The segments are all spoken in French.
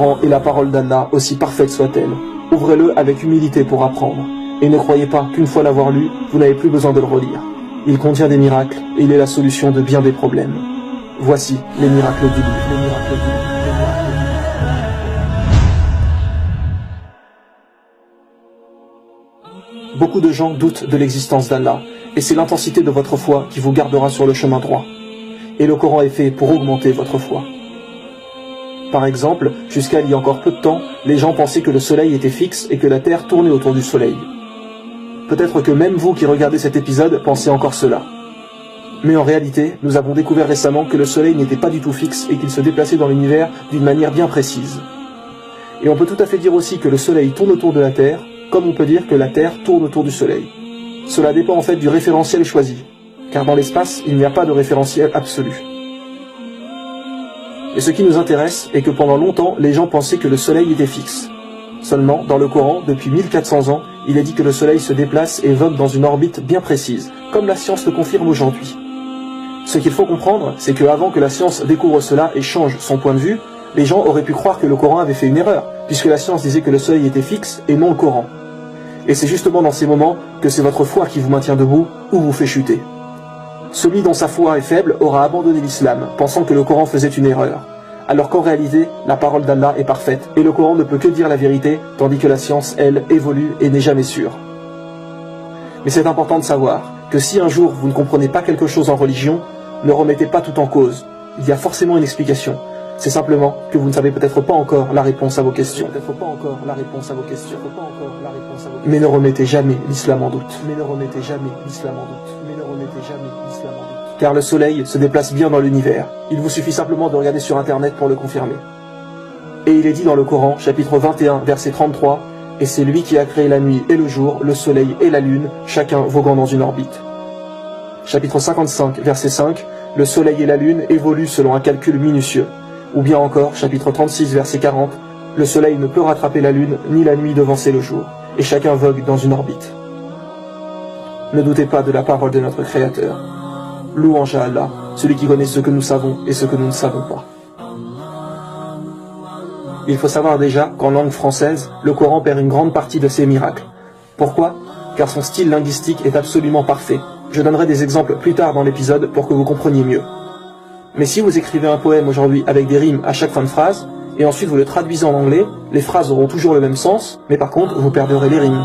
est la parole d'Allah, aussi parfaite soit-elle. Ouvrez-le avec humilité pour apprendre. Et ne croyez pas qu'une fois l'avoir lu, vous n'avez plus besoin de le relire. Il contient des miracles et il est la solution de bien des problèmes. Voici les miracles du livre. Beaucoup de gens doutent de l'existence d'Allah, et c'est l'intensité de votre foi qui vous gardera sur le chemin droit. Et le Coran est fait pour augmenter votre foi. Par exemple, jusqu'à il y a encore peu de temps, les gens pensaient que le soleil était fixe et que la terre tournait autour du soleil. Peut-être que même vous qui regardez cet épisode pensez encore cela. Mais en réalité, nous avons découvert récemment que le soleil n'était pas du tout fixe et qu'il se déplaçait dans l'univers d'une manière bien précise. Et on peut tout à fait dire aussi que le soleil tourne autour de la terre, comme on peut dire que la terre tourne autour du soleil. Cela dépend en fait du référentiel choisi, car dans l'espace, il n'y a pas de référentiel absolu. Et ce qui nous intéresse est que pendant longtemps, les gens pensaient que le soleil était fixe. Seulement, dans le Coran, depuis 1400 ans, il est dit que le soleil se déplace et vogue dans une orbite bien précise, comme la science le confirme aujourd'hui. Ce qu'il faut comprendre, c'est qu'avant que la science découvre cela et change son point de vue, les gens auraient pu croire que le Coran avait fait une erreur, puisque la science disait que le soleil était fixe et non le Coran. Et c'est justement dans ces moments que c'est votre foi qui vous maintient debout ou vous fait chuter. Celui dont sa foi est faible aura abandonné l'islam, pensant que le Coran faisait une erreur. Alors qu'en réalité, la parole d'Allah est parfaite, et le Coran ne peut que dire la vérité, tandis que la science, elle, évolue et n'est jamais sûre. Mais c'est important de savoir que si un jour vous ne comprenez pas quelque chose en religion, ne remettez pas tout en cause. Il y a forcément une explication. C'est simplement que vous ne savez peut-être pas encore la réponse à vos questions. Mais ne remettez jamais l'islam en doute. Car le soleil se déplace bien dans l'univers. Il vous suffit simplement de regarder sur internet pour le confirmer. Et il est dit dans le Coran, chapitre 21, verset 33, « Et c'est lui qui a créé la nuit et le jour, le soleil et la lune, chacun voguant dans une orbite. » Chapitre 55, verset 5, « Le soleil et la lune évoluent selon un calcul minutieux. » Ou bien encore, chapitre 36, verset 40, « Le soleil ne peut rattraper la lune, ni la nuit devancer le jour, et chacun vogue dans une orbite. » Ne doutez pas de la parole de notre Créateur. Louange à Allah, celui qui connaît ce que nous savons et ce que nous ne savons pas. Il faut savoir déjà qu'en langue française, le Coran perd une grande partie de ses miracles. Pourquoi? Car son style linguistique est absolument parfait. Je donnerai des exemples plus tard dans l'épisode pour que vous compreniez mieux. Mais si vous écrivez un poème aujourd'hui avec des rimes à chaque fin de phrase, et ensuite vous le traduisez en anglais, les phrases auront toujours le même sens, mais par contre vous perdrez les rimes.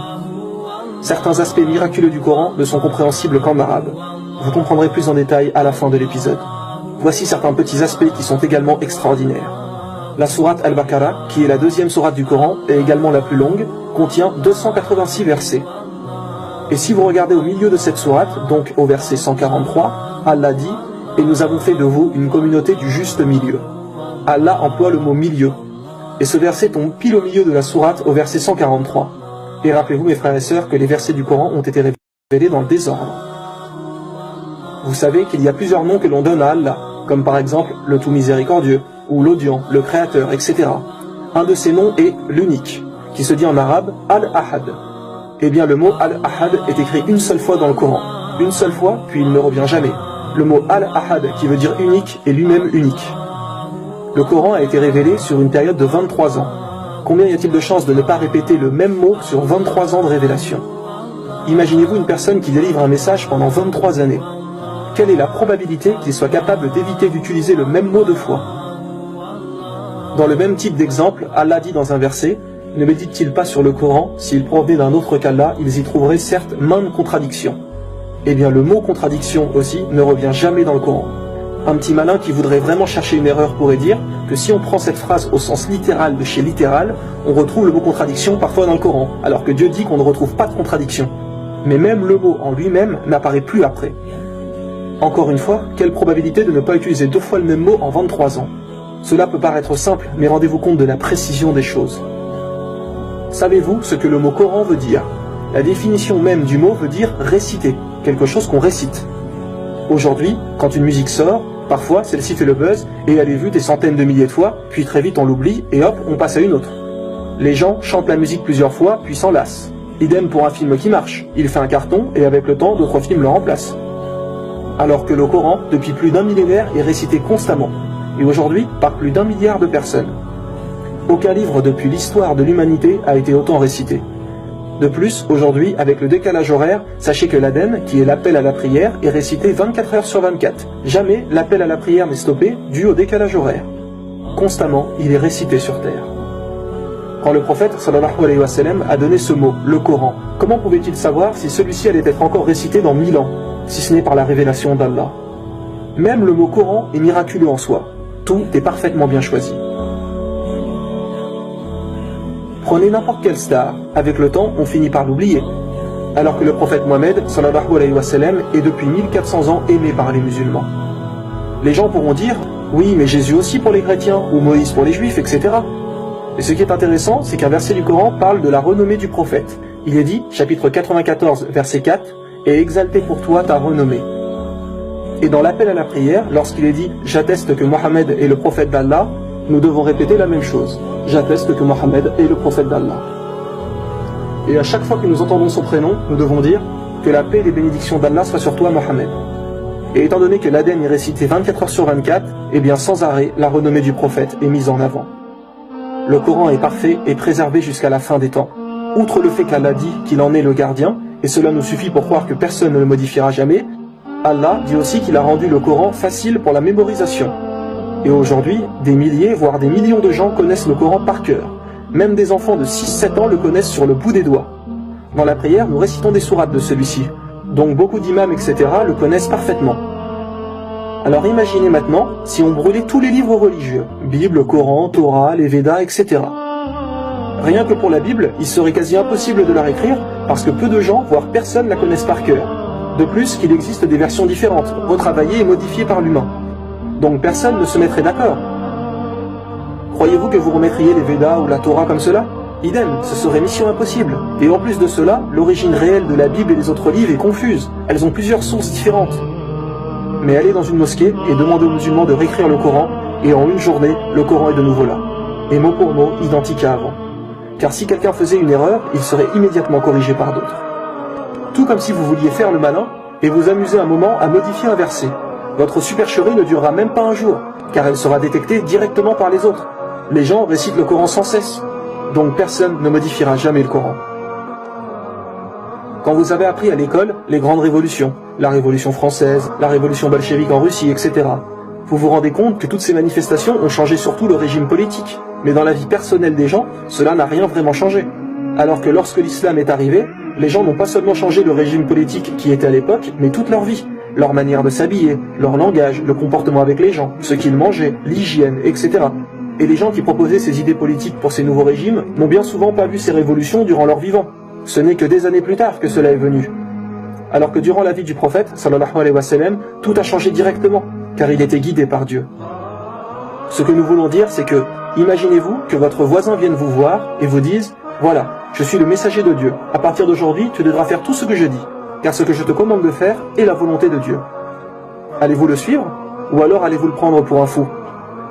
Certains aspects miraculeux du Coran ne sont compréhensibles qu'en arabe. Vous comprendrez plus en détail à la fin de l'épisode. Voici certains petits aspects qui sont également extraordinaires. La sourate Al-Baqarah, qui est la deuxième sourate du Coran et également la plus longue, contient 286 versets. Et si vous regardez au milieu de cette sourate, donc au verset 143, Allah dit « Et nous avons fait de vous une communauté du juste milieu ». Allah emploie le mot « milieu ». Et ce verset tombe pile au milieu de la sourate au verset 143. Et rappelez-vous mes frères et sœurs que les versets du Coran ont été révélés dans le désordre. Vous savez qu'il y a plusieurs noms que l'on donne à Allah, comme par exemple le tout miséricordieux, ou l'audient, le créateur, etc. Un de ces noms est l'unique, qui se dit en arabe Al-Ahad. Eh bien le mot Al-Ahad est écrit une seule fois dans le Coran. Une seule fois, puis il ne revient jamais. Le mot Al-Ahad, qui veut dire unique, est lui-même unique. Le Coran a été révélé sur une période de 23 ans. Combien y a-t-il de chances de ne pas répéter le même mot sur 23 ans de révélation? Imaginez-vous une personne qui délivre un message pendant 23 années. Quelle est la probabilité qu'il soit capable d'éviter d'utiliser le même mot deux fois? Dans le même type d'exemple, Allah dit dans un verset, « Ne médite-t-il pas sur le Coran, s'il provenait d'un autre qu'Allah, ils y trouveraient certes maintes contradictions. » Eh bien le mot contradiction aussi ne revient jamais dans le Coran. Un petit malin qui voudrait vraiment chercher une erreur pourrait dire que si on prend cette phrase au sens littéral de chez littéral, on retrouve le mot contradiction parfois dans le Coran, alors que Dieu dit qu'on ne retrouve pas de contradiction. Mais même le mot en lui-même n'apparaît plus après. Encore une fois, quelle probabilité de ne pas utiliser deux fois le même mot en 23 ans? Cela peut paraître simple, mais rendez-vous compte de la précision des choses. Savez-vous ce que le mot Coran veut dire? La définition même du mot veut dire réciter, quelque chose qu'on récite. Aujourd'hui, quand une musique sort, parfois celle-ci fait le buzz et elle est vue des centaines de milliers de fois, puis très vite on l'oublie et hop, on passe à une autre. Les gens chantent la musique plusieurs fois, puis s'en lassent. Idem pour un film qui marche, il fait un carton et avec le temps, d'autres films le remplacent. Alors que le Coran, depuis plus d'un millénaire, est récité constamment, et aujourd'hui par plus d'1 milliard de personnes. Aucun livre depuis l'histoire de l'humanité a été autant récité. De plus, aujourd'hui, avec le décalage horaire, sachez que l'Aden, qui est l'appel à la prière, est récité 24 heures sur 24. Jamais l'appel à la prière n'est stoppé dû au décalage horaire. Constamment, il est récité sur terre. Quand le prophète sallallahu alayhi wa sallam a donné ce mot, le Coran, comment pouvait-il savoir si celui-ci allait être encore récité dans 1000 ans, si ce n'est par la révélation d'Allah? Même le mot Coran est miraculeux en soi. Tout est parfaitement bien choisi. Prenez n'importe quelle star, avec le temps, on finit par l'oublier. Alors que le prophète Mohammed, sallallahu alayhi wa sallam, est depuis 1400 ans aimé par les musulmans. Les gens pourront dire, oui, mais Jésus aussi pour les chrétiens, ou Moïse pour les juifs, etc. Et ce qui est intéressant, c'est qu'un verset du Coran parle de la renommée du prophète. Il est dit, chapitre 94, verset 4, « Et exalté pour toi ta renommée ». Et dans l'appel à la prière, lorsqu'il est dit « J'atteste que Mohammed est le prophète d'Allah », nous devons répéter la même chose. J'atteste que Mohammed est le prophète d'Allah. Et à chaque fois que nous entendons son prénom, nous devons dire que la paix et les bénédictions d'Allah soient sur toi, Mohammed. Et étant donné que l'Aden est récité 24 heures sur 24, eh bien sans arrêt, la renommée du prophète est mise en avant. Le Coran est parfait et préservé jusqu'à la fin des temps. Outre le fait qu'Allah dit qu'il en est le gardien, et cela nous suffit pour croire que personne ne le modifiera jamais, Allah dit aussi qu'il a rendu le Coran facile pour la mémorisation. Et aujourd'hui, des milliers, voire des millions de gens connaissent le Coran par cœur. Même des enfants de 6-7 ans le connaissent sur le bout des doigts. Dans la prière, nous récitons des sourates de celui-ci. Donc beaucoup d'imams, etc. le connaissent parfaitement. Alors imaginez maintenant si on brûlait tous les livres religieux, Bible, Coran, Torah, les Védas, etc. Rien que pour la Bible, il serait quasi impossible de la réécrire parce que peu de gens, voire personne, la connaissent par cœur. De plus qu'il existe des versions différentes, retravaillées et modifiées par l'humain. Donc personne ne se mettrait d'accord. Croyez-vous que vous remettriez les Védas ou la Torah comme cela? Idem, ce serait mission impossible. Et en plus de cela, l'origine réelle de la Bible et des autres livres est confuse. Elles ont plusieurs sources différentes. Mais allez dans une mosquée et demandez aux musulmans de réécrire le Coran, et en une journée, le Coran est de nouveau là. Et mot pour mot, identique à avant. Car si quelqu'un faisait une erreur, il serait immédiatement corrigé par d'autres. Tout comme si vous vouliez faire le malin, et vous amuser un moment à modifier un verset. Votre supercherie ne durera même pas un jour, car elle sera détectée directement par les autres. Les gens récitent le Coran sans cesse, donc personne ne modifiera jamais le Coran. Quand vous avez appris à l'école les grandes révolutions, la Révolution française, la Révolution bolchevique en Russie, etc., vous vous rendez compte que toutes ces manifestations ont changé surtout le régime politique. Mais dans la vie personnelle des gens, cela n'a rien vraiment changé. Alors que lorsque l'islam est arrivé, les gens n'ont pas seulement changé le régime politique qui était à l'époque, mais toute leur vie. Leur manière de s'habiller, leur langage, le comportement avec les gens, ce qu'ils mangeaient, l'hygiène, etc. Et les gens qui proposaient ces idées politiques pour ces nouveaux régimes n'ont bien souvent pas vu ces révolutions durant leur vivant. Ce n'est que des années plus tard que cela est venu. Alors que durant la vie du prophète, sallallahu alayhi wa sallam, tout a changé directement, car il était guidé par Dieu. Ce que nous voulons dire, c'est que, imaginez-vous que votre voisin vienne vous voir et vous dise « Voilà, je suis le messager de Dieu. À partir d'aujourd'hui, tu devras faire tout ce que je dis, car ce que je te commande de faire est la volonté de Dieu. » Allez-vous le suivre, ou alors allez-vous le prendre pour un fou?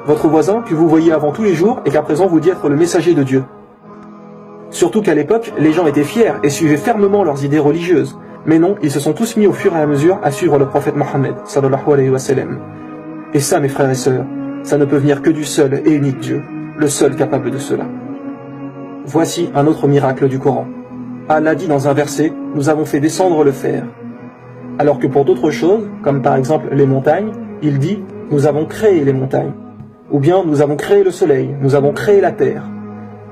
Votre voisin que vous voyez avant tous les jours et qu'à présent vous dit être le messager de Dieu. Surtout qu'à l'époque, les gens étaient fiers et suivaient fermement leurs idées religieuses. Mais non, ils se sont tous mis au fur et à mesure à suivre le prophète Mohammed, sallallahu alayhi wa sallam. Et ça, mes frères et sœurs, ça ne peut venir que du seul et unique Dieu, le seul capable de cela. Voici un autre miracle du Coran. Allah dit dans un verset, nous avons fait descendre le fer. Alors que pour d'autres choses, comme par exemple les montagnes, il dit, nous avons créé les montagnes. Ou bien nous avons créé le soleil, nous avons créé la terre.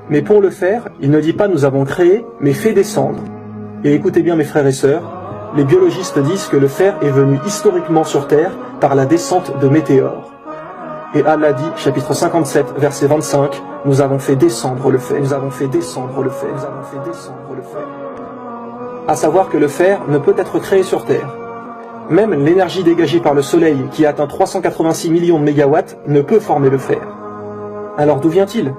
Mais pour le faire, il ne dit pas nous avons créé, mais fait descendre. Et écoutez bien mes frères et sœurs, les biologistes disent que le fer est venu historiquement sur Terre par la descente de météores. Et Allah dit, chapitre 57, verset 25, nous avons fait descendre le fer, nous avons fait descendre le fer, nous avons fait descendre le fer. À savoir que le fer ne peut être créé sur Terre. Même l'énergie dégagée par le soleil, qui atteint 386 millions de mégawatts, ne peut former le fer. Alors d'où vient-il ?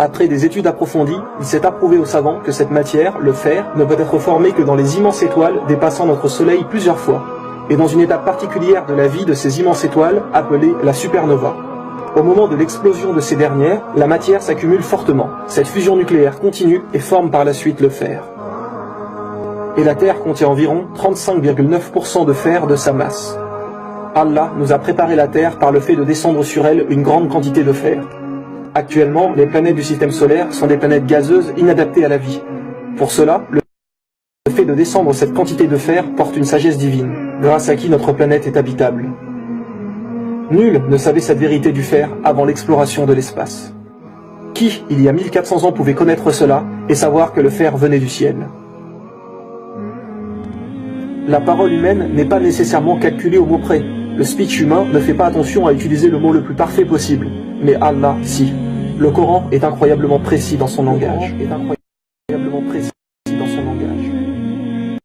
Après des études approfondies, il s'est approuvé aux savants que cette matière, le fer, ne peut être formée que dans les immenses étoiles dépassant notre soleil plusieurs fois, et dans une étape particulière de la vie de ces immenses étoiles, appelée la supernova. Au moment de l'explosion de ces dernières, la matière s'accumule fortement. Cette fusion nucléaire continue et forme par la suite le fer. Et la Terre contient environ 35,9% de fer de sa masse. Allah nous a préparé la Terre par le fait de descendre sur elle une grande quantité de fer. Actuellement, les planètes du système solaire sont des planètes gazeuses inadaptées à la vie. Pour cela, le fait de descendre cette quantité de fer porte une sagesse divine, grâce à qui notre planète est habitable. Nul ne savait cette vérité du fer avant l'exploration de l'espace. Qui, il y a 1400 ans, pouvait connaître cela et savoir que le fer venait du ciel? La parole humaine n'est pas nécessairement calculée au mot près. Le speech humain ne fait pas attention à utiliser le mot le plus parfait possible. Mais Allah, si. Le Coran est incroyablement précis dans son langage.